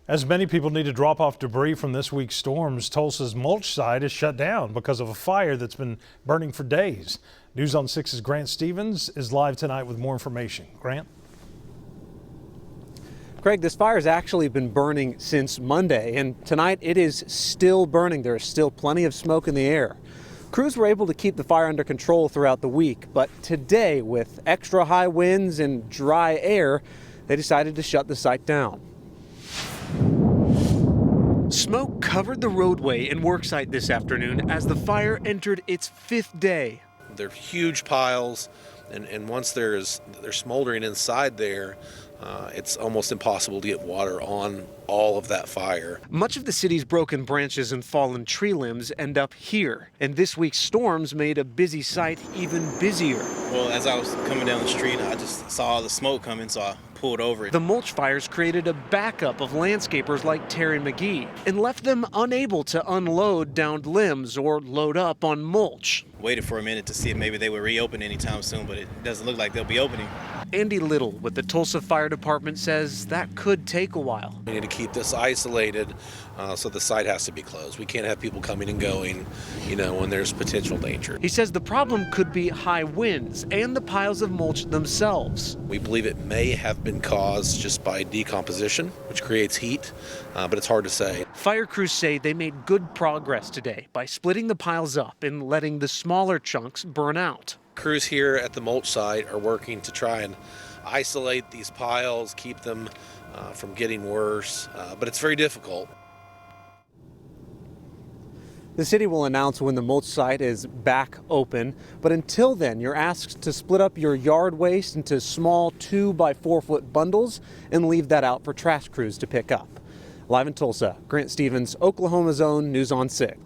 As many people need to drop off debris from this week's storms, Tulsa's Mulch site is shut down because of a fire that's been burning for days. News on 6's Grant Stevens is live tonight with more information. Grant? Craig, this fire has actually been burning since Monday, and tonight it is still burning. There is still plenty of smoke in the air. Crews were able to keep the fire under control throughout the week, but today, with extra high winds and dry air, they decided to shut the site down. Smoke covered the roadway and worksite this afternoon as the fire entered its 5th day. They're huge piles, and once they're smoldering inside there, it's almost impossible to get water on all of that fire. Much of the city's broken branches and fallen tree limbs end up here, and this week's storms made a busy site even busier. Well, as I was coming down the street, I just saw the smoke coming, so I pulled over. The mulch fires created a backup of landscapers like Terry McGee and left them unable to unload downed limbs or load up on mulch. Waited for a minute to see if maybe they would reopen anytime soon, but it doesn't look like they'll be opening. Andy Little with the Tulsa Fire Department says that could take a while. We need to keep this isolated, so the site has to be closed. We can't have people coming and going, when there's potential danger. He says the problem could be high winds and the piles of mulch themselves. We believe it may have been caused just by decomposition, which creates heat, but it's hard to say. Fire crews say they made good progress today by splitting the piles up and letting the smaller chunks burn out. Crews here at the mulch site are working to try and isolate these piles, keep them from getting worse, but it's very difficult. The city will announce when the mulch site is back open, but until then, you're asked to split up your yard waste into small 2 by 4 foot bundles and leave that out for trash crews to pick up. Live in Tulsa, Grant Stevens, Oklahoma's own News on 6.